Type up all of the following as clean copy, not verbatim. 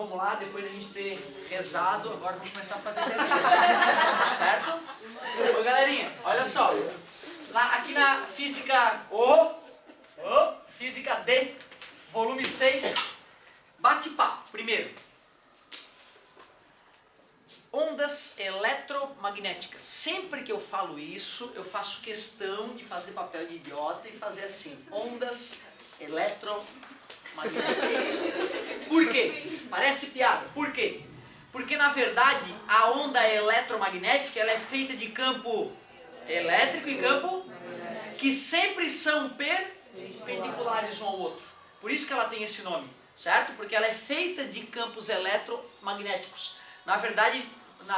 vamos lá, depois da gente ter rezado, agora vamos começar a fazer exercício. Certo? Ô, galerinha, olha só. Aqui na Física Física D, volume 6, bate-papo. Primeiro, ondas eletromagnéticas. Sempre que eu falo isso, eu faço questão de fazer papel de idiota e fazer assim, ondas eletromagnéticas. Por quê? Parece piada. Por quê? Porque na verdade a onda eletromagnética ela é feita de campo elétrico e campo que sempre são perpendiculares um ao outro. Por isso que ela tem esse nome, certo? Porque ela é feita de campos eletromagnéticos. Na verdade,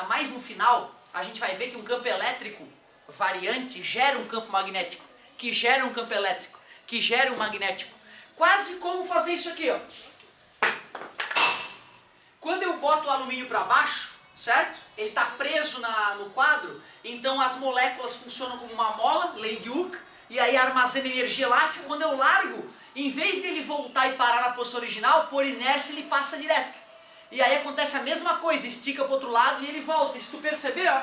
mais no final, a gente vai ver que um campo elétrico variante gera um campo magnético, que gera um campo elétrico, que gera um magnético. Quase como fazer isso aqui, ó. Quando eu boto o alumínio para baixo, certo? Ele está preso no quadro, então as moléculas funcionam como uma mola, lei de Hooke, e aí armazena energia elástica. Quando eu largo, em vez dele voltar e parar na posição original, por inércia ele passa direto. E aí acontece a mesma coisa, estica para o outro lado e ele volta. E se tu perceber, ó,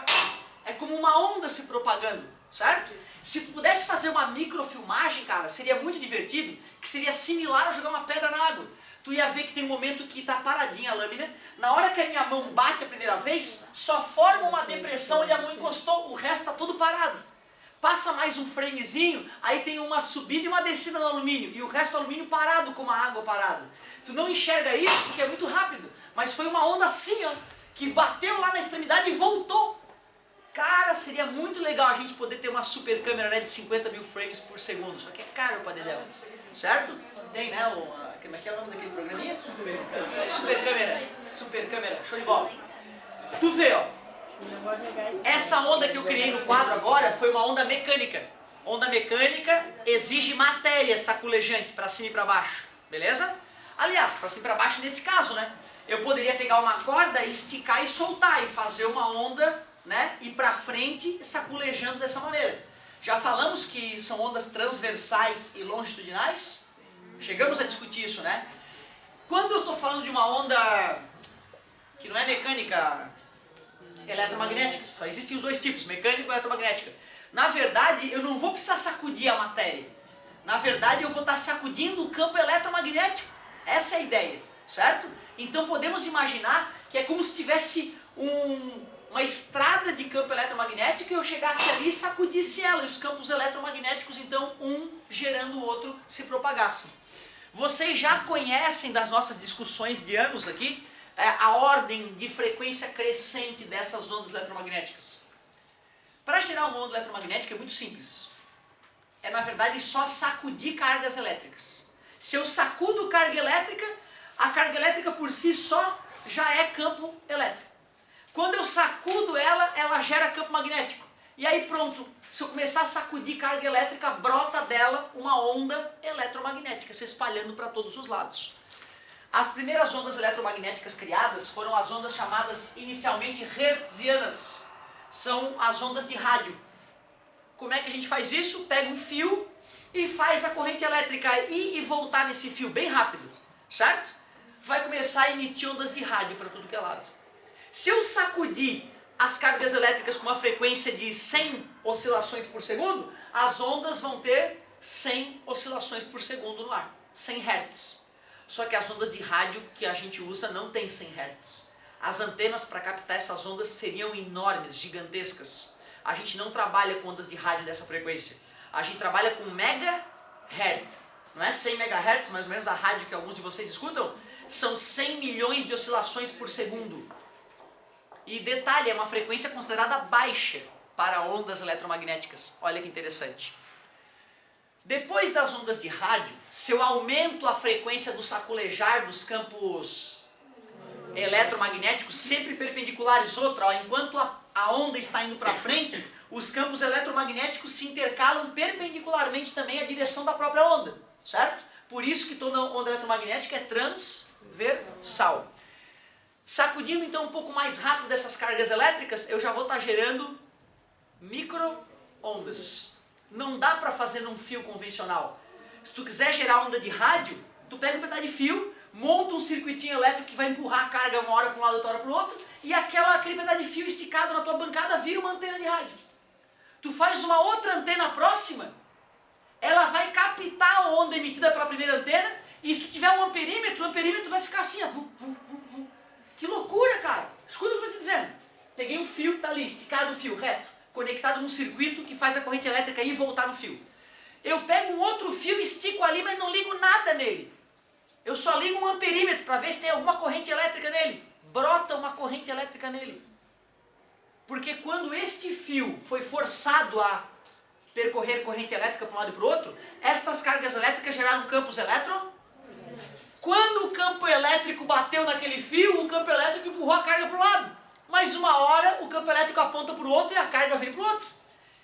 é como uma onda se propagando, certo? Se tu pudesse fazer uma microfilmagem, cara, seria muito divertido, que seria similar a jogar uma pedra na água. Tu ia ver que tem um momento que está paradinha a lâmina, na hora que a minha mão bate a primeira vez, só forma uma depressão onde a mão encostou, o resto está tudo parado. Passa mais um framezinho, aí tem uma subida e uma descida no alumínio, e o resto do alumínio parado, como a água parada. Tu não enxerga isso porque é muito rápido, mas foi uma onda assim, ó, que bateu lá na extremidade e voltou. Cara, seria muito legal a gente poder ter uma super câmera, né, de 50 mil frames por segundo, só que é caro para dedéu, certo? Tem, né, como é que é o nome daquele programinha? Super câmera, show de bola. Tu vê, ó, essa onda que eu criei no quadro agora foi uma onda mecânica. Onda mecânica exige matéria saculejante para cima e para baixo, beleza? Aliás, para cima e para baixo nesse caso, né? Eu poderia pegar uma corda, esticar e soltar e fazer uma onda, né, ir para frente saculejando dessa maneira. Já falamos que são ondas transversais e longitudinais? Chegamos a discutir isso, né? Quando eu estou falando de uma onda que não é mecânica, eletromagnética, só existem os dois tipos, mecânica e eletromagnética. Na verdade, eu não vou precisar sacudir a matéria. Na verdade, eu vou estar sacudindo o campo eletromagnético. Essa é a ideia, certo? Então podemos imaginar que é como se tivesse uma estrada de campo eletromagnético e eu chegasse ali e sacudisse ela, e os campos eletromagnéticos, então, um gerando o outro, se propagassem. Vocês já conhecem das nossas discussões de anos aqui a ordem de frequência crescente dessas ondas eletromagnéticas. Para gerar uma onda eletromagnética é muito simples. É, na verdade, só sacudir cargas elétricas. Se eu sacudo carga elétrica, a carga elétrica por si só já é campo elétrico. Quando eu sacudo ela, ela gera campo magnético. E aí pronto, se eu começar a sacudir carga elétrica, brota dela uma onda eletromagnética, se espalhando para todos os lados. As primeiras ondas eletromagnéticas criadas foram as ondas chamadas inicialmente hertzianas. São as ondas de rádio. Como é que a gente faz isso? Pega um fio e faz a corrente elétrica ir e voltar nesse fio bem rápido, certo? Vai começar a emitir ondas de rádio para tudo que é lado. Se eu sacudir as cargas elétricas com uma frequência de 100 oscilações por segundo, as ondas vão ter 100 oscilações por segundo no ar, 100 Hz. Só que as ondas de rádio que a gente usa não tem 100 Hz. As antenas para captar essas ondas seriam enormes, gigantescas. A gente não trabalha com ondas de rádio dessa frequência. A gente trabalha com megahertz. Não é 100 MHz, mais ou menos a rádio que alguns de vocês escutam? São 100 milhões de oscilações por segundo. E detalhe, é uma frequência considerada baixa para ondas eletromagnéticas. Olha que interessante. Depois das ondas de rádio, se eu aumento a frequência do saculejar dos campos eletromagnéticos, sempre perpendiculares outra, ó, enquanto a onda está indo para frente, os campos eletromagnéticos se intercalam perpendicularmente também à direção da própria onda, certo? Por isso que toda onda eletromagnética é transversal. Sacudindo então um pouco mais rápido dessas cargas elétricas, eu já vou estar gerando micro-ondas. Não dá para fazer num fio convencional. Se tu quiser gerar onda de rádio, tu pega um pedaço de fio, monta um circuitinho elétrico que vai empurrar a carga uma hora para um lado, outra hora para o outro, e aquele pedaço de fio esticado na tua bancada vira uma antena de rádio. Tu faz uma outra antena próxima, ela vai captar a onda emitida pela primeira antena, e se tu tiver um amperímetro, o amperímetro vai ficar assim, ó. Que loucura, cara! Escuta o que eu estou te dizendo. Peguei um fio, tá ali, esticado o fio, reto, conectado num circuito que faz a corrente elétrica ir e voltar no fio. Eu pego um outro fio, estico ali, mas não ligo nada nele. Eu só ligo um amperímetro para ver se tem alguma corrente elétrica nele. Brota uma corrente elétrica nele. Porque quando este fio foi forçado a percorrer corrente elétrica para um lado e para o outro, estas cargas elétricas geraram campos elétricos. Quando o campo elétrico bateu naquele fio, o campo elétrico empurrou a carga para o lado. Mas uma hora o campo elétrico aponta para o outro e a carga vem para o outro.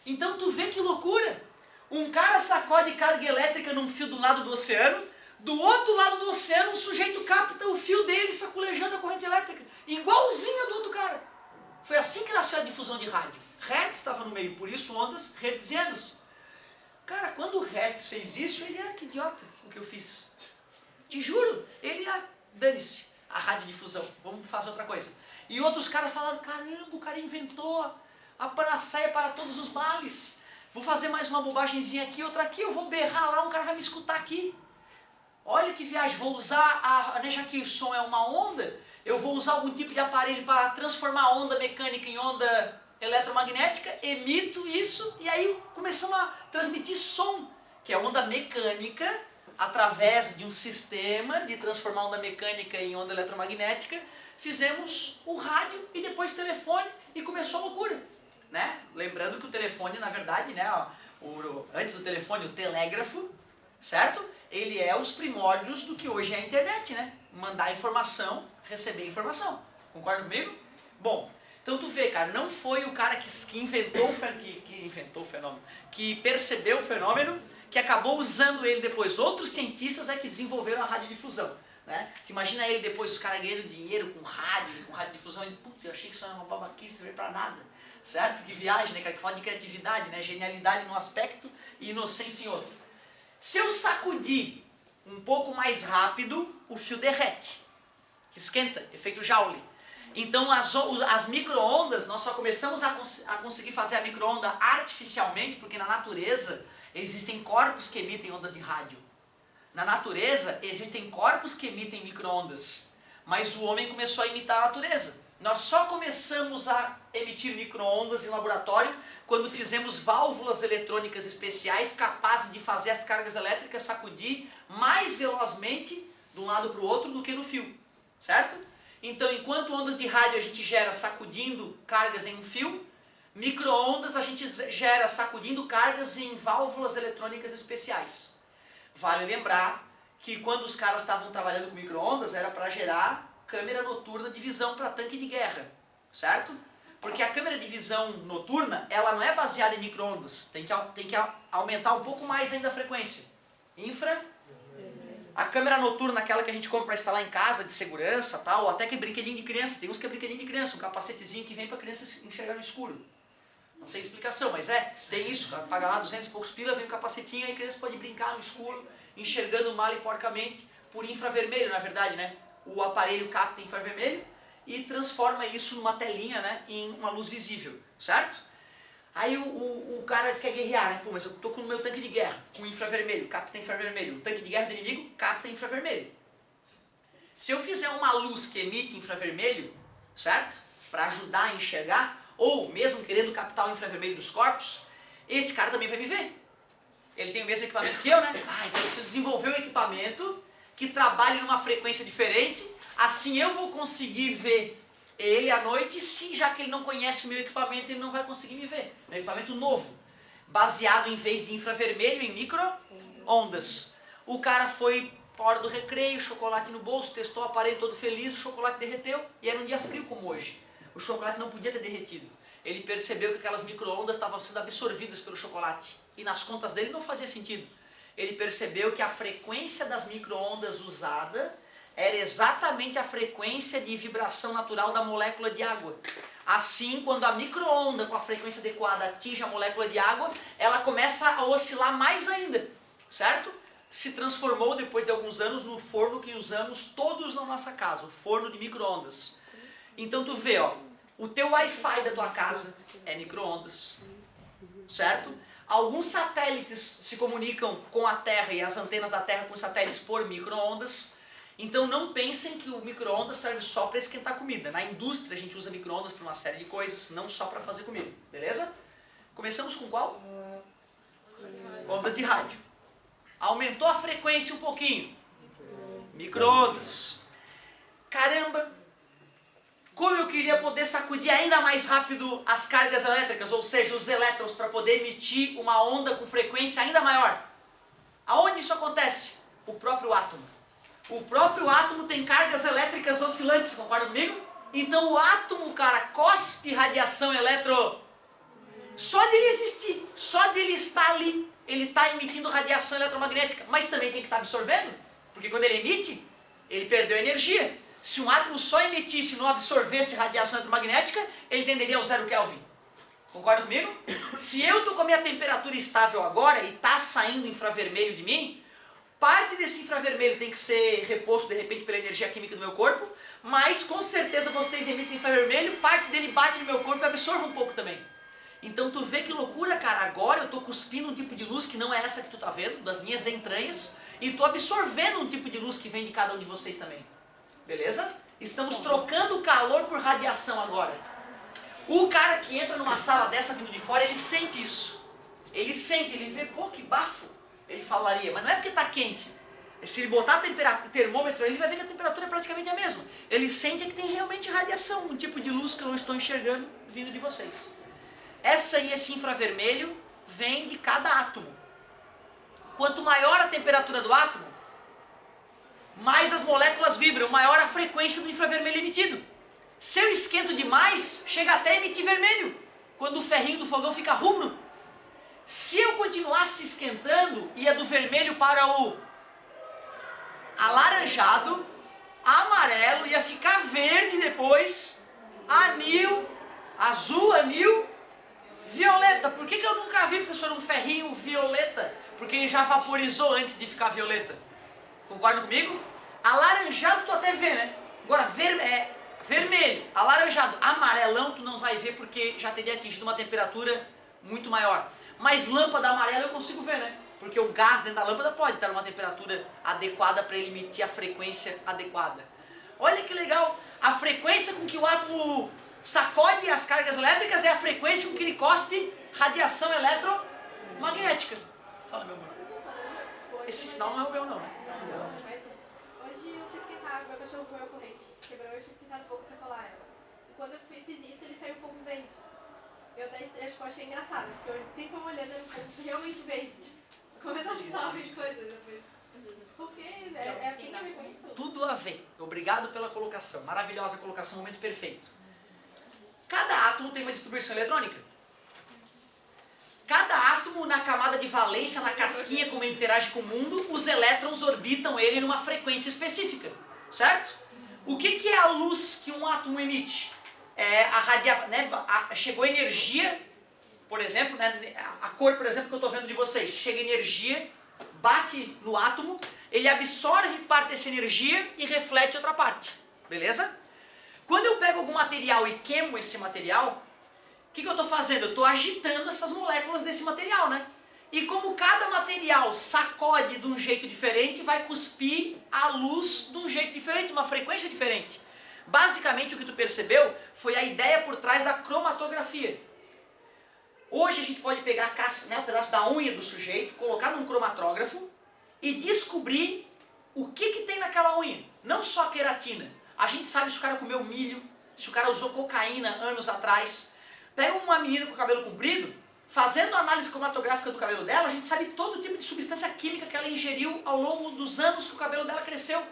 Então tu vê que loucura. Um cara sacode carga elétrica num fio do lado do oceano, do outro lado do oceano um sujeito capta o fio dele saculejando a corrente elétrica. Igualzinho a do outro cara. Foi assim que nasceu a difusão de rádio. Hertz estava no meio, por isso ondas hertzianas. Cara, quando o Hertz fez isso, ele que idiota o que eu fiz. Te juro, ele dane-se a radiodifusão, vamos fazer outra coisa. E outros caras falaram, caramba, o cara inventou a panaceia para todos os males. Vou fazer mais uma bobagemzinha aqui, outra aqui, eu vou berrar lá, um cara vai me escutar aqui. Olha que viagem, vou usar, já que o som é uma onda, eu vou usar algum tipo de aparelho para transformar a onda mecânica em onda eletromagnética, emito isso e aí começamos a transmitir som, que é onda mecânica, através de um sistema de transformar onda mecânica em onda eletromagnética, fizemos o rádio e depois telefone e começou a loucura, né? Lembrando que o telefone, na verdade, né, antes do telefone, o telégrafo, certo? Ele é os primórdios do que hoje é a internet, né? Mandar informação, receber informação. Concorda comigo? Bom, então tu vê, cara, não foi o cara que inventou o fenômeno, que percebeu o fenômeno, que acabou usando ele depois. Outros cientistas é que desenvolveram a radiodifusão, né? Imagina ele depois, os caras ganhando dinheiro com radiodifusão, e putz, eu achei que isso era uma babaquice, não veio pra nada, certo? Que viagem, né, cara? Que fala de criatividade, né? Genialidade num aspecto e inocência em outro. Se eu sacudir um pouco mais rápido, o fio derrete, esquenta, efeito Joule. Então as micro-ondas, nós só começamos a conseguir fazer a micro-onda artificialmente, porque na natureza existem corpos que emitem ondas de rádio. Na natureza existem corpos que emitem micro-ondas, mas o homem começou a imitar a natureza. Nós só começamos a emitir micro-ondas em laboratório quando fizemos válvulas eletrônicas especiais capazes de fazer as cargas elétricas sacudir mais velozmente de um lado para o outro do que no fio, certo? Então, enquanto ondas de rádio a gente gera sacudindo cargas em um fio, micro-ondas a gente gera sacudindo cargas em válvulas eletrônicas especiais. Vale lembrar que quando os caras estavam trabalhando com micro-ondas era para gerar câmera noturna de visão para tanque de guerra, certo? Porque a câmera de visão noturna, ela não é baseada em micro-ondas, tem que aumentar um pouco mais ainda a frequência. A câmera noturna, aquela que a gente compra para instalar em casa, de segurança, tal, ou até que é brinquedinho de criança, tem uns que é brinquedinho de criança, um capacetezinho que vem para a criança enxergar no escuro. Não tem explicação, mas tem isso, paga lá 200 e poucos pila, vem um capacetinho, aí a criança pode brincar no escuro, enxergando mal e porcamente, por infravermelho, na verdade, né? O aparelho capta infravermelho e transforma isso numa telinha, né, em uma luz visível, certo? Aí o cara quer guerrear, né? Pô, mas eu tô com o meu tanque de guerra, com infravermelho, capta infravermelho. O tanque de guerra do inimigo capta infravermelho. Se eu fizer uma luz que emite infravermelho, certo? Para ajudar a enxergar, ou mesmo querendo captar o infravermelho dos corpos, esse cara também vai me ver. Ele tem o mesmo equipamento que eu, né? Então eu preciso desenvolver um equipamento que trabalhe numa frequência diferente, assim eu vou conseguir ver ele à noite, e já que ele não conhece meu equipamento, ele não vai conseguir me ver. Meu equipamento novo, baseado em vez de infravermelho, em micro-ondas. O cara foi para a hora do recreio, chocolate no bolso, testou o aparelho todo feliz, o chocolate derreteu, e era um dia frio como hoje. O chocolate não podia ter derretido. Ele percebeu que aquelas micro-ondas estavam sendo absorvidas pelo chocolate, e nas contas dele não fazia sentido. Ele percebeu que a frequência das micro-ondas usada era exatamente a frequência de vibração natural da molécula de água. Assim, quando a micro-onda com a frequência adequada atinge a molécula de água, ela começa a oscilar mais ainda, certo? se transformou depois de alguns anos no forno que usamos todos na nossa casa, o forno de micro-ondas. Então tu vê, ó, o teu Wi-Fi da tua casa é micro-ondas, certo? Alguns satélites se comunicam com a Terra e as antenas da Terra com os satélites por micro-ondas. Então não pensem que o micro-ondas serve só para esquentar comida. Na indústria a gente usa micro-ondas para uma série de coisas, não só para fazer comida, beleza? Começamos com qual? Ondas de rádio. Aumentou a frequência um pouquinho. Micro-ondas. Caramba! Como eu queria poder sacudir ainda mais rápido as cargas elétricas, ou seja, os elétrons, para poder emitir uma onda com frequência ainda maior. Aonde isso acontece? O próprio átomo. O próprio átomo tem cargas elétricas oscilantes, concorda comigo? Então o átomo, cara, cospe radiação Só dele existir, só dele estar ali, ele está emitindo radiação eletromagnética, mas também tem que estar absorvendo, porque quando ele emite, ele perdeu energia. Se um átomo só emitisse e não absorvesse radiação eletromagnética, ele tenderia ao 0 Kelvin. Concorda comigo? Se eu estou com a minha temperatura estável agora e está saindo infravermelho de mim, parte desse infravermelho tem que ser reposto de repente pela energia química do meu corpo, mas com certeza vocês emitem infravermelho, parte dele bate no meu corpo e absorve um pouco também. Então tu vê que loucura, cara, agora eu estou cuspindo um tipo de luz que não é essa que tu está vendo, das minhas entranhas, e estou absorvendo um tipo de luz que vem de cada um de vocês também. Beleza? Estamos trocando calor por radiação agora. O cara que entra numa sala dessa vindo de fora, ele sente isso. Ele sente, ele vê, pô, que bafo. Ele falaria, mas não é porque está quente. Se ele botar o termômetro, ele vai ver que a temperatura é praticamente a mesma. Ele sente que tem realmente radiação, um tipo de luz que eu não estou enxergando vindo de vocês. Esse infravermelho vem de cada átomo. Quanto maior a temperatura do átomo, mais as moléculas vibram, maior a frequência do infravermelho emitido. Se eu esquento demais, chega até a emitir vermelho, quando o ferrinho do fogão fica rubro. Se eu continuasse esquentando, ia do vermelho para o alaranjado, amarelo, ia ficar verde depois, anil, azul, anil, violeta. Por que eu nunca vi, professor, um ferrinho violeta? Porque ele já vaporizou antes de ficar violeta. Concorda comigo? Alaranjado tu até vê, né? Agora, vermelho, alaranjado, amarelão tu não vai ver porque já teria atingido uma temperatura muito maior. Mas lâmpada amarela eu consigo ver, né? Porque o gás dentro da lâmpada pode estar numa temperatura adequada para ele emitir a frequência adequada. Olha que legal! A frequência com que o átomo sacode as cargas elétricas é a frequência com que ele cospe radiação eletromagnética. Fala, meu amor. Esse sinal não é o meu, não, né? Hoje eu fui esquentar, meu cachorro comeu a corrente, quebrou e fui esquentar no fogo pra falar ela. E quando eu fiz isso, ele saiu um pouco verde. Eu achei engraçado, porque eu tenho como olhando um pouco realmente verde. Eu comecei a escutar uma vez de coisas depois. Porque é assim que eu me conheço. Tudo a ver. Obrigado pela colocação. Maravilhosa colocação, momento perfeito. Cada átomo tem uma distribuição eletrônica. Cada átomo na camada de valência, na casquinha, como ele interage com o mundo, os elétrons orbitam ele numa frequência específica, certo? O que é a luz que um átomo emite? Chegou energia, por exemplo, né, a cor, por exemplo, que eu estou vendo de vocês, chega energia, bate no átomo, ele absorve parte dessa energia e reflete outra parte, beleza? Quando eu pego algum material e queimo esse material, o que eu estou fazendo? Eu estou agitando essas moléculas desse material, né? E como cada material sacode de um jeito diferente, vai cuspir a luz de um jeito diferente, uma frequência diferente. Basicamente o que tu percebeu foi a ideia por trás da cromatografia. Hoje a gente pode pegar a casca, né, um pedaço da unha do sujeito, colocar num cromatógrafo e descobrir o que tem naquela unha. Não só a queratina. A gente sabe se o cara comeu milho, se o cara usou cocaína anos atrás. Pega uma menina com cabelo comprido, fazendo a análise cromatográfica do cabelo dela, a gente sabe todo tipo de substância química que ela ingeriu ao longo dos anos que o cabelo dela cresceu.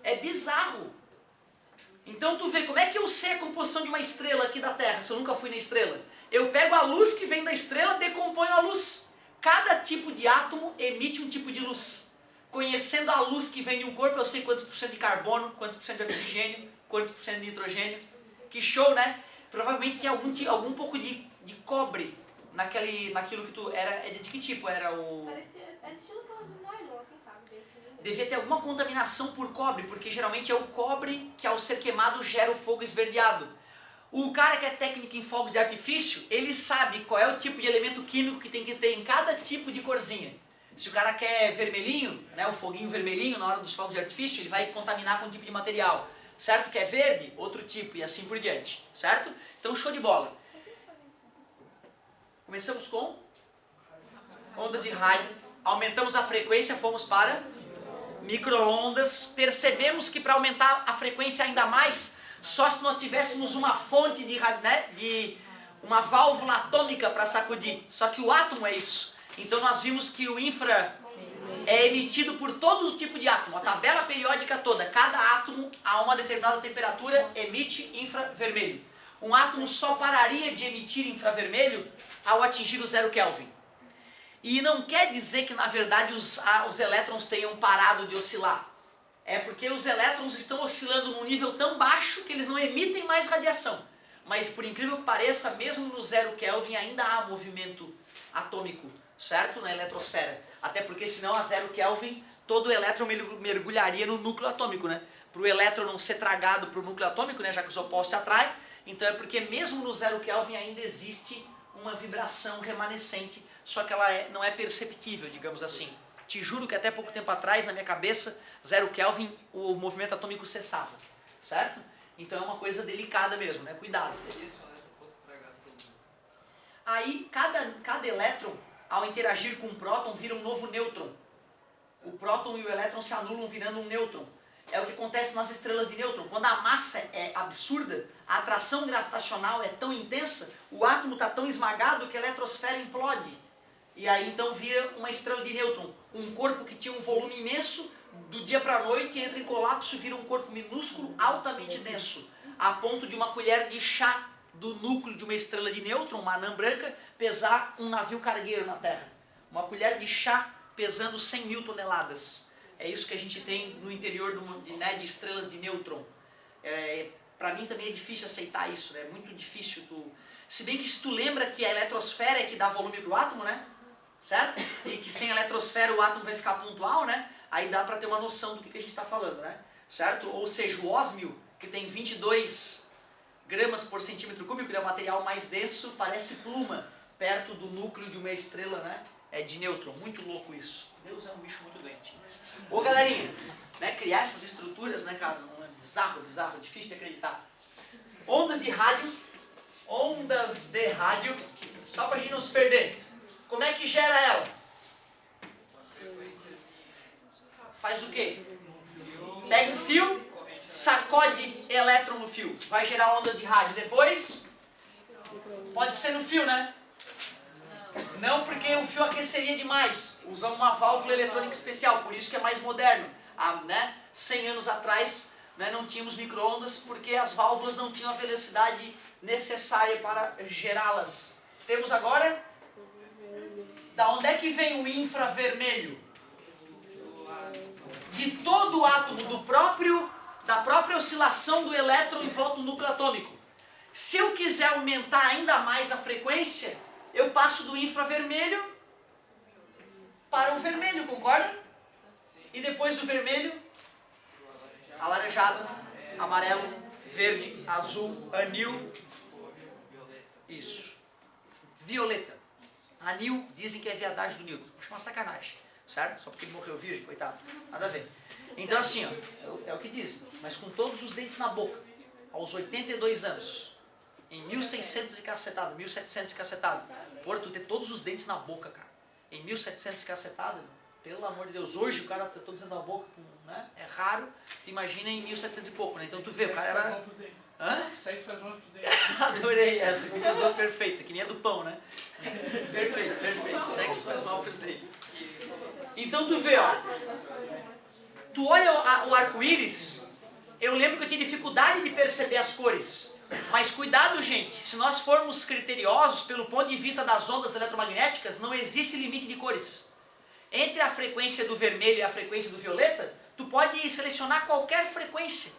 É bizarro. Então tu vê, como é que eu sei a composição de uma estrela aqui da Terra, se eu nunca fui na estrela? Eu pego a luz que vem da estrela, decomponho a luz. Cada tipo de átomo emite um tipo de luz. Conhecendo a luz que vem de um corpo, eu sei quantos por cento de carbono, quantos por cento de oxigênio, quantos por cento de nitrogênio. Que show, né? Provavelmente tem algum pouco de cobre naquilo que tu... De que tipo era o... É estilo aquelas de nylon, assim, sabe? Bem fininho. Devia ter alguma contaminação por cobre, porque geralmente é o cobre que ao ser queimado gera o fogo esverdeado. O cara que é técnico em fogos de artifício, ele sabe qual é o tipo de elemento químico que tem que ter em cada tipo de corzinha. Se o cara quer vermelhinho, né, o foguinho vermelhinho na hora dos fogos de artifício, ele vai contaminar com um tipo de material. Certo? Quer verde? Outro tipo, e assim por diante. Certo? Então, show de bola. Começamos com ondas de rádio. Aumentamos a frequência, fomos para micro-ondas. Percebemos que para aumentar a frequência ainda mais, só se nós tivéssemos uma fonte de uma válvula atômica para sacudir. Só que o átomo é isso. Então nós vimos que o infra é emitido por todo tipo de átomo. A tabela periódica toda, cada átomo a uma determinada temperatura emite infravermelho. Um átomo só pararia de emitir infravermelho ao atingir o 0 Kelvin. E não quer dizer que na verdade os elétrons tenham parado de oscilar. É porque os elétrons estão oscilando num nível tão baixo que eles não emitem mais radiação. Mas por incrível que pareça, mesmo no 0 Kelvin ainda há movimento atômico, certo? Na eletrosfera. Até porque senão a 0 Kelvin todo o elétron mergulharia no núcleo atômico, né? Para o elétron não ser tragado para o núcleo atômico, né? Já que os opostos se atraem. Então é porque mesmo no 0 Kelvin ainda existe uma vibração remanescente, só que ela não é perceptível, digamos assim. Te juro que até pouco tempo atrás, na minha cabeça, 0 Kelvin, o movimento atômico cessava, certo? Então é uma coisa delicada mesmo, né? Cuidado. Seria se o elétron fosse tragado pelo mundo. Aí, cada elétron, ao interagir com um próton, vira um novo nêutron. O próton e o elétron se anulam virando um nêutron. É o que acontece nas estrelas de nêutron. Quando a massa é absurda, a atração gravitacional é tão intensa, o átomo está tão esmagado que a eletrosfera implode. E aí então vira uma estrela de nêutron. Um corpo que tinha um volume imenso, do dia para a noite entra em colapso e vira um corpo minúsculo, altamente denso. A ponto de uma colher de chá do núcleo de uma estrela de nêutron, uma anã branca, pesar um navio cargueiro na Terra. Uma colher de chá pesando 100 mil toneladas. É isso que a gente tem no interior de estrelas de nêutron. Para mim também é difícil aceitar isso, né? É muito difícil. Se bem que se tu lembra que a eletrosfera é que dá volume para o átomo, né? Certo? E que sem a eletrosfera o átomo vai ficar pontual, né? Aí dá para ter uma noção do que a gente está falando, né? Certo? Ou seja, o ósmio, que tem 22 gramas por centímetro cúbico, ele é o material mais denso, parece pluma, perto do núcleo de uma estrela, né? É de nêutron. Muito louco isso. Deus é um bicho muito doente. Ô galerinha, né, criar essas estruturas, né, cara, é bizarro, difícil de acreditar. Ondas de rádio, só pra gente não se perder. Como é que gera ela? Faz o quê? Pega um fio, sacode elétron no fio, vai gerar ondas de rádio. Depois, pode ser no fio, né? Não, porque o fio aqueceria demais. Usamos uma válvula eletrônica especial, por isso que é mais moderno. 100 anos atrás, né, não tínhamos micro-ondas porque as válvulas não tinham a velocidade necessária para gerá-las. Temos agora? Da onde é que vem o infravermelho? De todo o átomo, da própria oscilação do elétron em volta do núcleo atômico. Se eu quiser aumentar ainda mais a frequência, eu passo do infravermelho para o vermelho, concorda? E depois do vermelho, alaranjado, amarelo, verde, azul, anil. Isso. Violeta. Anil dizem que é viadagem do Newton. Acho uma sacanagem, certo? Só porque ele morreu virgem, coitado. Nada a ver. Então assim, ó, é o que dizem. Mas com todos os dentes na boca, aos 82 anos, em 1600 e cacetado, 1700 e cacetado. Porra, tu ter todos os dentes na boca, cara. Em 1700 e cacetado, pelo amor de Deus. Hoje o cara ter todos os dentes na boca, né? É raro. Imagina em 1700 e pouco, né? Então tu vê, o cara era... Hã? Sexo faz mal pros dentes. Adorei essa, conclusão perfeita, que nem a do pão, né? Perfeito. Sexo faz mal pros dentes. Então tu vê, ó. Tu olha o arco-íris, eu lembro que eu tinha dificuldade de perceber as cores. Mas cuidado, gente, se nós formos criteriosos pelo ponto de vista das ondas eletromagnéticas, não existe limite de cores. Entre a frequência do vermelho e a frequência do violeta, tu pode selecionar qualquer frequência.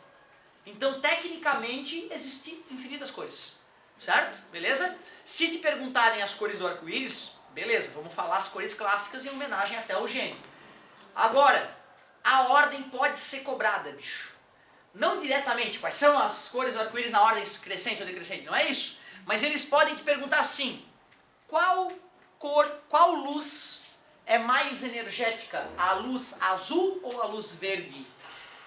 Então, tecnicamente, existem infinitas cores. Certo? Beleza? Se te perguntarem as cores do arco-íris, Beleza, vamos falar as cores clássicas em homenagem até ao gênio. Agora, a ordem pode ser cobrada, bicho. Não diretamente, quais são as cores do arco-íris na ordem crescente ou decrescente, não é isso? Mas eles podem te perguntar assim, qual cor, qual luz é mais energética? A luz azul ou a luz verde?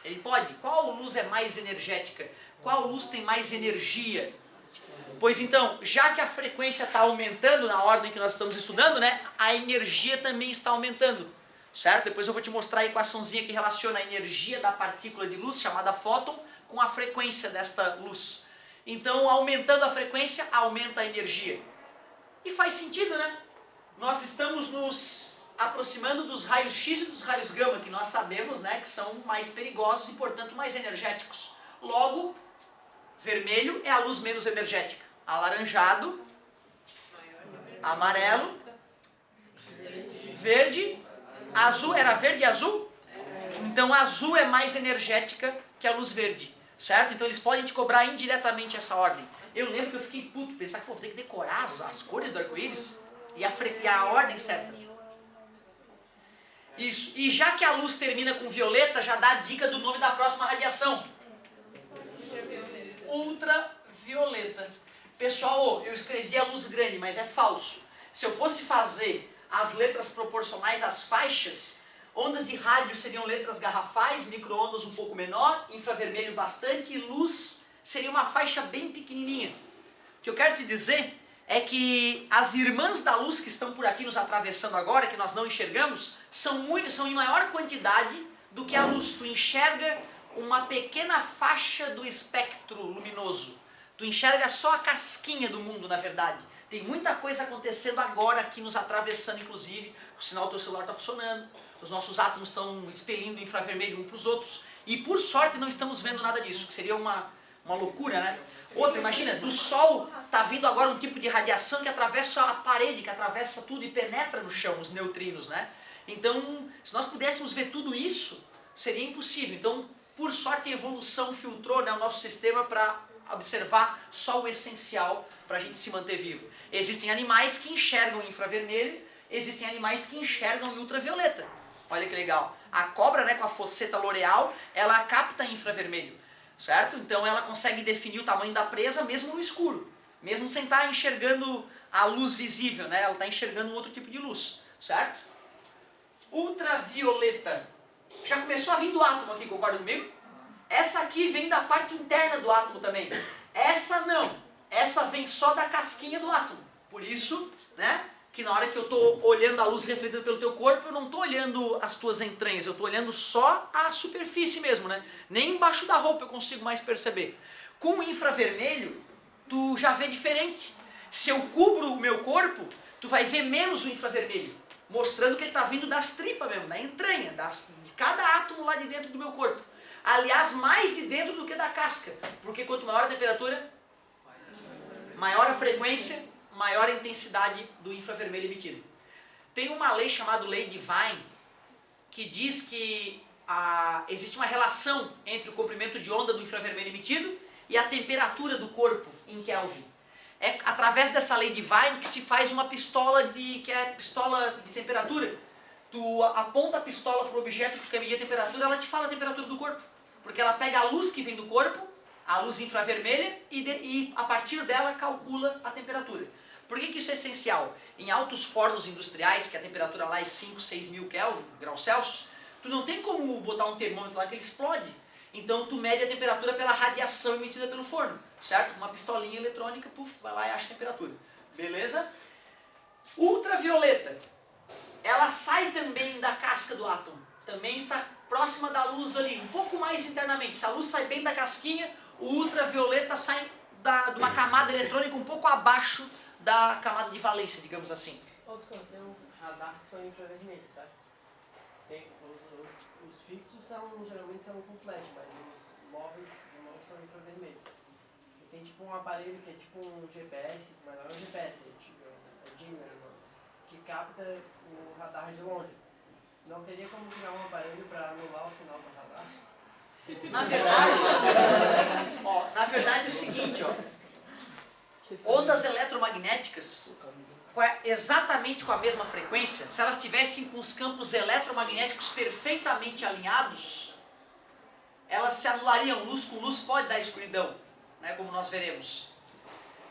Ele pode. Qual luz é mais energética? Qual luz tem mais energia? Pois então, já que a frequência está aumentando na ordem que nós estamos estudando, né, a energia também está aumentando, certo? Depois eu vou te mostrar a equaçãozinha que relaciona a energia da partícula de luz, chamada fóton, com a frequência desta luz. Então, aumentando a frequência, aumenta a energia. E faz sentido, né? Nós estamos nos aproximando dos raios X e dos raios gama, que nós sabemos, né, que são mais perigosos e, portanto, mais energéticos. Logo, vermelho é a luz menos energética. Alaranjado, amarelo, verde, azul. Era verde e azul? Então, azul é mais energética que a luz verde, certo? Então, eles podem te cobrar indiretamente essa ordem. Eu lembro que eu fiquei puto, pensar que vou ter que decorar as cores do arco-íris e a ordem certa. Isso. E já que a luz termina com violeta, já dá a dica do nome da próxima radiação. Ultravioleta. Pessoal, eu escrevi a luz grande, mas é falso. Se eu fosse fazer as letras proporcionais às faixas, ondas de rádio seriam letras garrafais, micro-ondas um pouco menor, infravermelho bastante, e luz seria uma faixa bem pequenininha. O que eu quero te dizer é que as irmãs da luz que estão por aqui nos atravessando agora, que nós não enxergamos, são em maior quantidade do que a luz. Tu enxerga uma pequena faixa do espectro luminoso. Tu enxerga só a casquinha do mundo, na verdade. Tem muita coisa acontecendo agora aqui nos atravessando, inclusive. O sinal do teu celular está funcionando. Os nossos átomos estão expelindo infravermelho uns para os outros. E por sorte não estamos vendo nada disso, que seria uma loucura, né? Outra, imagina, do Sol está vindo agora um tipo de radiação que atravessa a parede, que atravessa tudo e penetra no chão, os neutrinos, né? Então, se nós pudéssemos ver tudo isso, seria impossível. Então, por sorte, a evolução filtrou, né, o nosso sistema para observar só o essencial para a gente se manter vivo. Existem animais que enxergam infravermelho, existem animais que enxergam ultravioleta. Olha que legal. A cobra, né, com a fosseta L'Oreal, ela capta infravermelho, certo? Então ela consegue definir o tamanho da presa mesmo no escuro, mesmo sem estar enxergando a luz visível, né? Ela está enxergando um outro tipo de luz, certo? Ultravioleta. Já começou a vir do átomo aqui, concorda comigo? Essa aqui vem da parte interna do átomo também. Essa não. Essa vem só da casquinha do átomo. Por isso, né, que na hora que eu estou olhando a luz refletida pelo teu corpo, eu não estou olhando as tuas entranhas, eu estou olhando só a superfície mesmo, né? Nem embaixo da roupa eu consigo mais perceber. Com o infravermelho, tu já vê diferente. Se eu cubro o meu corpo, tu vai ver menos o infravermelho, mostrando que ele está vindo das tripas mesmo, da entranha, de cada átomo lá de dentro do meu corpo. Aliás, mais de dentro do que da casca, porque quanto maior a temperatura, maior a frequência, maior a intensidade do infravermelho emitido. Tem uma lei chamada Lei de Wien, que diz que existe uma relação entre o comprimento de onda do infravermelho emitido e a temperatura do corpo em Kelvin. É através dessa Lei de Wien que se faz uma pistola que é pistola de temperatura. Tu aponta a pistola para o objeto que quer medir a temperatura, ela te fala a temperatura do corpo. Porque ela pega a luz que vem do corpo, a luz infravermelha, e a partir dela calcula a temperatura. Por que isso é essencial? Em altos fornos industriais, que a temperatura lá é 5, 6 mil Kelvin, graus Celsius, tu não tem como botar um termômetro lá que ele explode. Então tu mede a temperatura pela radiação emitida pelo forno, certo? Uma pistolinha eletrônica, puf, vai lá e acha a temperatura. Beleza? Ultravioleta. Ela sai também da casca do átomo. Também está próxima da luz ali, um pouco mais internamente. Se a luz sai bem da casquinha, o ultravioleta sai de uma camada eletrônica um pouco abaixo da camada de valência, digamos assim. Opção, tem uns radar que são infravermelhos, sabe? Tem, os fixos geralmente são com flash, mas os móveis de mão são infravermelhos. E tem tipo um aparelho que é tipo um GPS, mas não é um GPS, é dimmer, que capta o radar de longe. Não teria como criar um aparelho para anular o sinal do radar? Na verdade é o seguinte, ó. Ondas eletromagnéticas, exatamente com a mesma frequência, se elas estivessem com os campos eletromagnéticos perfeitamente alinhados, elas se anulariam. Luz com luz pode dar escuridão, né, como nós veremos.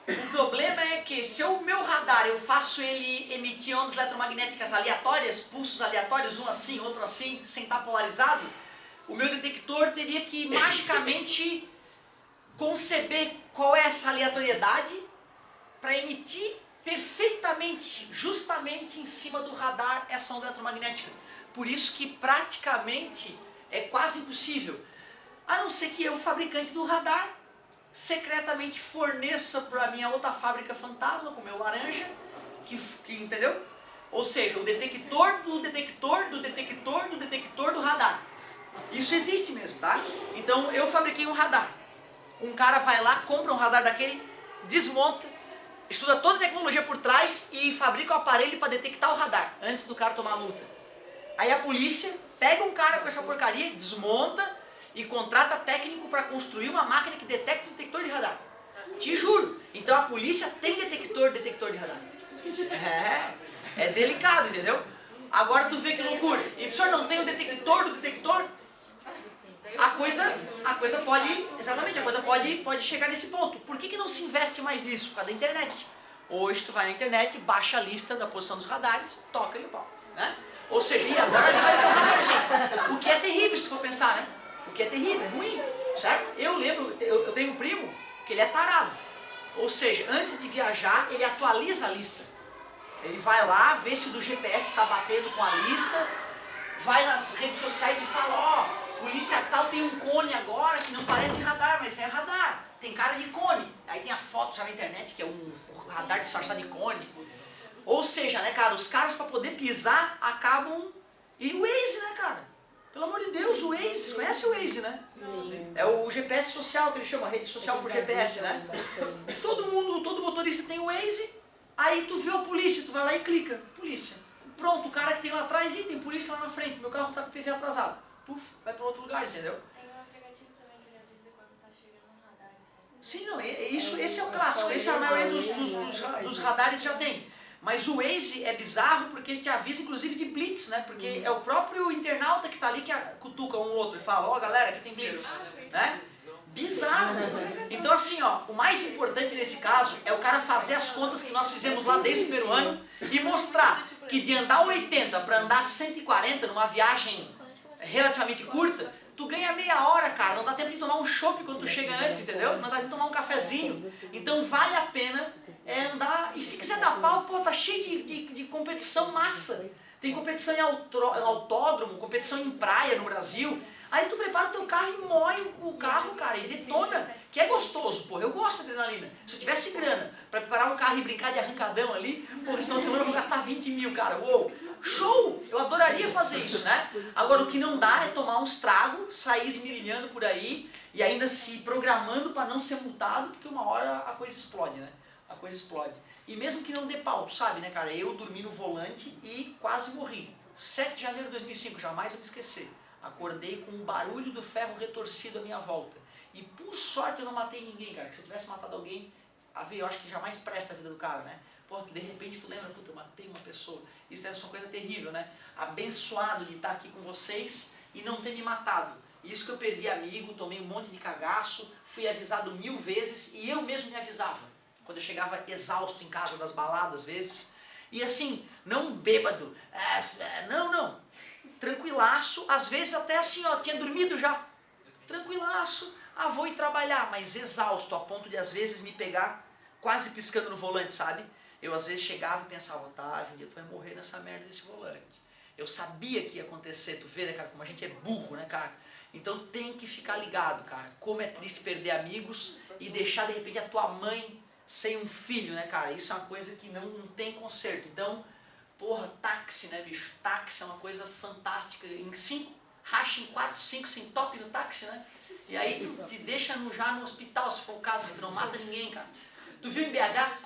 O problema é que se o meu radar eu faço ele emitir ondas eletromagnéticas aleatórias, pulsos aleatórios, um assim, outro assim, sem estar polarizado, o meu detector teria que magicamente conceber qual é essa aleatoriedade para emitir perfeitamente, justamente em cima do radar essa onda eletromagnética. Por isso que praticamente é quase impossível, a não ser que eu, fabricante do radar, secretamente forneça para a minha outra fábrica fantasma, com o meu laranja, que entendeu? Ou seja, o detector do detector do detector do detector do radar. Isso existe mesmo, tá? Então eu fabriquei um radar. Um cara vai lá, compra um radar daquele, desmonta, estuda toda a tecnologia por trás e fabrica o aparelho para detectar o radar, antes do cara tomar a multa. Aí a polícia pega um cara com essa porcaria, desmonta e contrata técnico para construir uma máquina que detecta o detector de radar. Te juro. Então a polícia tem detector de radar. É delicado, entendeu? Agora tu vê que loucura. E o senhor não tem o detector do detector? A coisa pode, exatamente, a coisa pode chegar nesse ponto. Por que não se investe mais nisso? Por causa da internet. Hoje tu vai na internet, baixa a lista da posição dos radares, toca ali o pau, né? Ou seja, e agora ele vai ver o radarzinho. O que é terrível se tu for pensar, né? O que é terrível, é ruim, certo? Eu lembro, eu tenho um primo que ele é tarado. Ou seja, antes de viajar, ele atualiza a lista. Ele vai lá, vê se o do GPS está batendo com a lista, vai nas redes sociais e fala, ó, polícia tal tem um cone agora que não parece radar, mas é radar. Tem cara de cone. Aí tem a foto já na internet, que é um radar disfarçado de cone. Ou seja, né, cara, os caras para poder pisar acabam... E o Waze, né, cara? Pelo amor de Deus, o Waze, você conhece o Waze, né? Sim. É o GPS social que ele chama, a rede social por GPS, né? Todo motorista tem o Waze, aí tu vê a polícia, tu vai lá e clica, polícia. Pronto, o cara que tem lá atrás, tem polícia lá na frente, meu carro tá com o PV atrasado. Puf, vai para outro lugar, entendeu? Tem um aplicativo também que ele avisa quando tá chegando no radar. Sim, não, esse é o clássico, esse a maioria dos radares já tem. Mas o Waze é bizarro porque ele te avisa inclusive de blitz, né? Porque é o próprio internauta que tá ali que cutuca um outro e fala, ó galera, aqui tem blitz, né? Bizarro. Então assim, ó, o mais importante nesse caso é o cara fazer as contas que nós fizemos lá desde o primeiro ano e mostrar que de andar 80 para andar 140 numa viagem relativamente curta, tu ganha meia hora, cara, não dá tempo de tomar um chopp quando tu chega antes, entendeu? Não dá tempo de tomar um cafezinho. Então vale a pena andar, e se quiser dar pau, pô, tá cheio de competição massa. Tem competição em autódromo, competição em praia no Brasil. Aí tu prepara o teu carro e moe o carro, cara, e detona, que é gostoso, pô, eu gosto de adrenalina. Se eu tivesse grana pra preparar um carro e brincar de arrancadão ali, pô, esse final de semana eu vou gastar 20 mil, cara, uou, show! Eu adoraria fazer isso, né? Agora o que não dá é tomar uns tragos, sair esmirilhando por aí e ainda se programando pra não ser multado, porque uma hora a coisa explode, né? A coisa explode. E mesmo que não dê pau, tu sabe, né, cara, eu dormi no volante e quase morri. 7 de janeiro de 2005, jamais eu me esqueci. Acordei com o barulho do ferro retorcido à minha volta. E por sorte eu não matei ninguém, cara. Que se eu tivesse matado alguém, eu acho que jamais presta a vida do cara, né? Pô, de repente tu lembra, puta, eu matei uma pessoa. Isso deve ser uma coisa terrível, né? Abençoado de estar aqui com vocês e não ter me matado. Isso que eu perdi amigo, tomei um monte de cagaço, fui avisado 1000 vezes e eu mesmo me avisava. Quando eu chegava exausto em casa das baladas, às vezes. E assim, não bêbado. Não. Tranquilaço, às vezes até assim, ó, tinha dormido já. Tranquilaço, vou ir trabalhar, mas exausto, a ponto de às vezes me pegar quase piscando no volante, sabe? Eu às vezes chegava e pensava, Otávio, um dia tu vai morrer nessa merda desse volante. Eu sabia que ia acontecer, tu vê, né, cara, como a gente é burro, né, cara? Então tem que ficar ligado, cara, como é triste perder amigos e deixar de repente a tua mãe sem um filho, né, cara? Isso é uma coisa que não tem conserto. Então, porra, táxi, né, bicho? Táxi é uma coisa fantástica. Em 5, racha em 4, 5, sem top no táxi, né? E aí tu te deixa já no hospital, se for o caso, tu não mata ninguém, cara. Tu viu em BH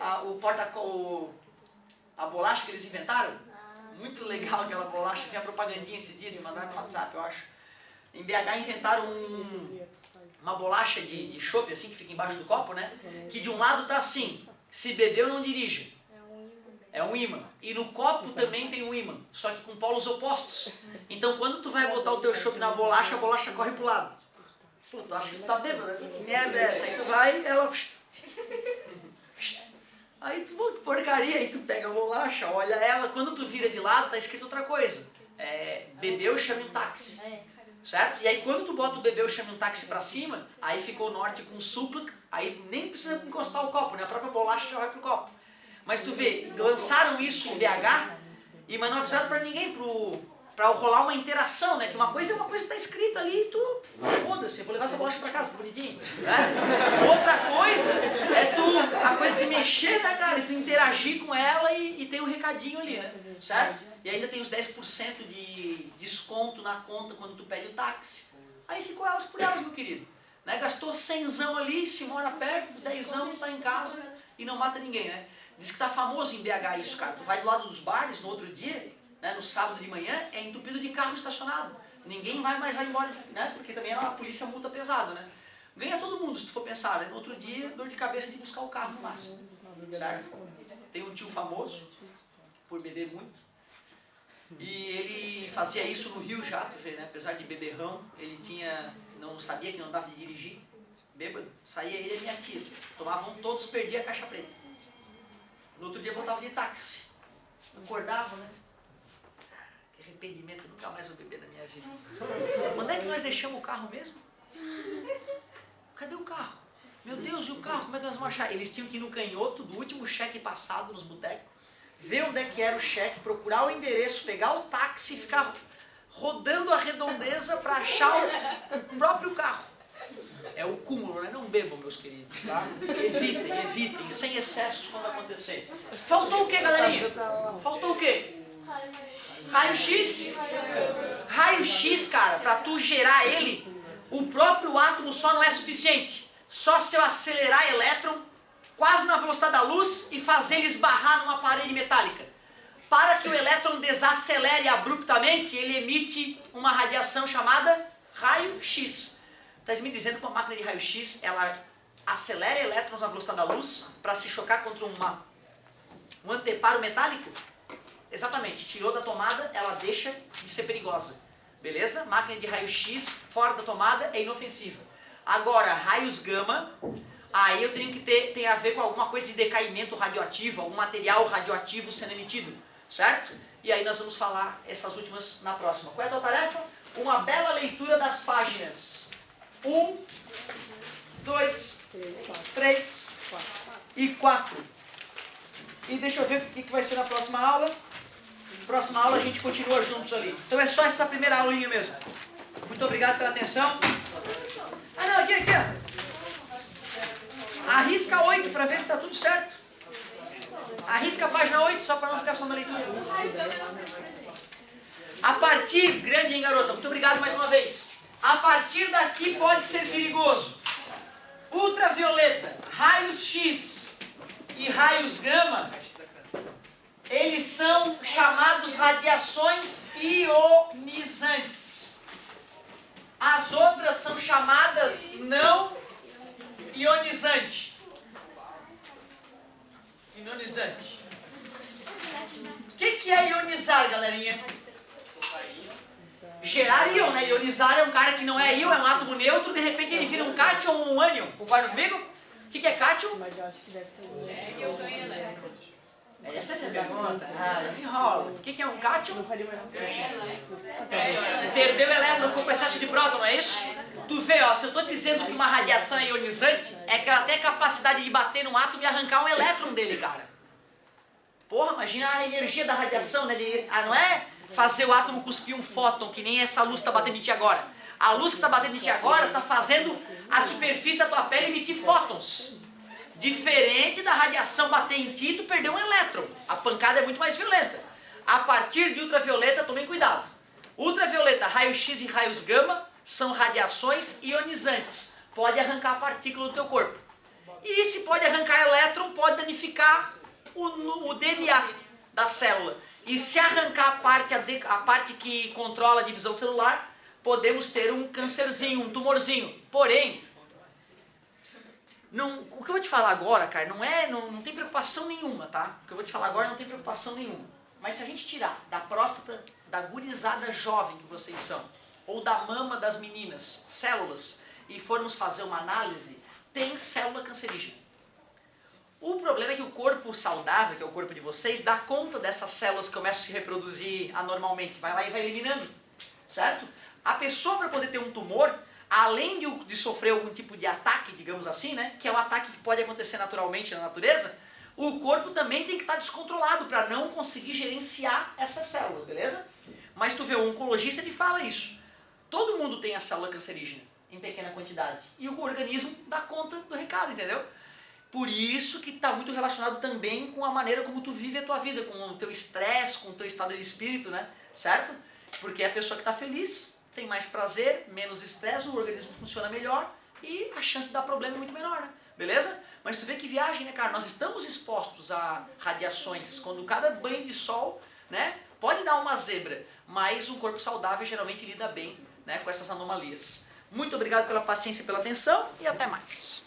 a bolacha que eles inventaram? Muito legal aquela bolacha. Tem a propagandinha esses dias, me mandaram no WhatsApp, eu acho. Em BH inventaram uma bolacha de chopp, assim, que fica embaixo do copo, né? Que de um lado tá assim, se bebeu não dirija. É um ímã. E no copo também tem um ímã, só que com polos opostos. Então quando tu vai botar o teu chopp na bolacha, a bolacha corre pro lado. Pô, tu acha que tu tá bêbado, né? Que merda é essa? Aí tu vai, ela... Aí tu, pô, que porcaria, aí tu pega a bolacha, olha ela, quando tu vira de lado, tá escrito outra coisa. Bebeu, chame um táxi. Certo? E aí quando tu bota o bebeu, chame um táxi pra cima, aí ficou norte com súplica, aí nem precisa encostar o copo, né? A própria bolacha já vai pro copo. Mas tu vê, lançaram isso em BH, mas não avisaram pra ninguém, pra rolar uma interação, né? Que uma coisa é uma coisa que tá escrita ali e tu... Foda-se, eu vou levar essa bolacha pra casa, tá bonitinho. Né? Outra coisa é a coisa se mexer, né, cara? E tu interagir com ela e tem um recadinho ali, né? Certo? E ainda tem os 10% de desconto na conta quando tu pede o táxi. Aí ficou elas por elas, meu querido. Né? Gastou 100zão ali, se mora perto, 10zão, tu tá em casa e não mata ninguém, né? Diz que tá famoso em BH isso, cara. Tu vai do lado dos bares no outro dia, né, no sábado de manhã, é entupido de carro estacionado. Ninguém vai embora, né? Porque também a polícia multa pesado, né? Ganha todo mundo, se tu for pensar, né? No outro dia, dor de cabeça de buscar o carro no máximo. Certo? Tem um tio famoso, por beber muito, e ele fazia isso no Rio já, tu vê, né? Apesar de beberrão, ele não sabia que não dava de dirigir, bêbado, saía ele e a minha tia. Tomavam todos, perdia a caixa preta. No outro dia voltava de táxi. Acordava, né? Que arrependimento, nunca mais vou beber na minha vida. Onde é que nós deixamos o carro mesmo? Cadê o carro? Meu Deus, e o carro? Como é que nós vamos achar? Eles tinham que ir no canhoto do último cheque passado nos botecos, ver onde é que era o cheque, procurar o endereço, pegar o táxi e ficar rodando a redondeza para achar o próprio carro. É o cúmulo, né? Não bebam, meus queridos, tá? Evitem, sem excessos quando acontecer. Faltou o que, galerinha? Faltou o quê? Raio-X? Raio-X, cara, pra tu gerar ele, o próprio átomo só não é suficiente. Só se eu acelerar elétron quase na velocidade da luz e fazer ele esbarrar numa parede metálica. Para que o elétron desacelere abruptamente, ele emite uma radiação chamada raio-x. Está me dizendo que uma máquina de raio-x, ela acelera elétrons na velocidade da luz para se chocar contra um anteparo metálico? Exatamente, tirou da tomada, ela deixa de ser perigosa. Beleza? Máquina de raio-x fora da tomada é inofensiva. Agora, raios gama, aí eu tenho que tem a ver com alguma coisa de decaimento radioativo, algum material radioativo sendo emitido, certo? E aí nós vamos falar essas últimas na próxima. Qual é a tua tarefa? Uma bela leitura das páginas 1, 2, 3 e 4. E deixa eu ver o que vai ser na próxima aula. Próxima aula a gente continua juntos ali. Então é só essa primeira aulinha mesmo. Muito obrigado pela atenção. Ah não, aqui, ó. Arrisca 8 para ver se está tudo certo. Arrisca a página 8 só para não ficar só na leitura. A partir, grande hein, garota, muito obrigado mais uma vez. A partir daqui pode ser perigoso. Ultravioleta, raios X e raios gama, eles são chamados radiações ionizantes. As outras são chamadas não ionizante. Ionizante. O que é ionizar, galerinha? Gerar íon, né? Ionizar é um cara que não é íon, é um átomo neutro, de repente ele vira um cátion ou um ânion. Concorda comigo? O que é cátion? Mas eu acho que deve ter eu ganho elétrico. Essa é a minha pergunta. Ah, me enrola. O que é um cátion? não faria mais Perdeu o elétron, foi com excesso de próton, não é isso? Tu vê, ó, se eu estou dizendo que uma radiação é ionizante, é que ela tem a capacidade de bater num átomo e arrancar um elétron dele, cara. Porra, imagina a energia da radiação, né? Não é fazer o átomo cuspir um fóton, que nem essa luz que está batendo em ti agora. A luz que está batendo em ti agora está fazendo a superfície da tua pele emitir fótons. Diferente da radiação bater em ti, tu perdeu um elétron. A pancada é muito mais violenta. A partir de ultravioleta, tomem cuidado. Ultravioleta, raio-x e raios gama são radiações ionizantes. Pode arrancar partícula do teu corpo. E se pode arrancar elétron, pode danificar o DNA da célula. E se arrancar a parte que controla a divisão celular, podemos ter um câncerzinho, um tumorzinho. Porém, Não, o que eu vou te falar agora, cara, não tem preocupação nenhuma, tá? O que eu vou te falar agora não tem preocupação nenhuma. Mas se a gente tirar da próstata da gurizada jovem que vocês são, ou da mama das meninas, células, e formos fazer uma análise, tem célula cancerígena. O problema é que o corpo saudável, que é o corpo de vocês, dá conta dessas células que começam a se reproduzir anormalmente. Vai lá e vai eliminando, certo? A pessoa, para poder ter um tumor, além de sofrer algum tipo de ataque, digamos assim, né, que é um ataque que pode acontecer naturalmente na natureza, o corpo também tem que estar descontrolado para não conseguir gerenciar essas células, beleza? Mas tu vê, o oncologista ele fala isso. Todo mundo tem a célula cancerígena, em pequena quantidade. E o organismo dá conta do recado, entendeu? Por isso que está muito relacionado também com a maneira como tu vive a tua vida, com o teu estresse, com o teu estado de espírito, né? Certo? Porque a pessoa que está feliz tem mais prazer, menos estresse, o organismo funciona melhor e a chance de dar problema é muito menor, né? Beleza? Mas tu vê que viagem, né, cara? Nós estamos expostos a radiações. Quando cada banho de sol, né, pode dar uma zebra, mas um corpo saudável geralmente lida bem, né, com essas anomalias. Muito obrigado pela paciência e pela atenção e até mais.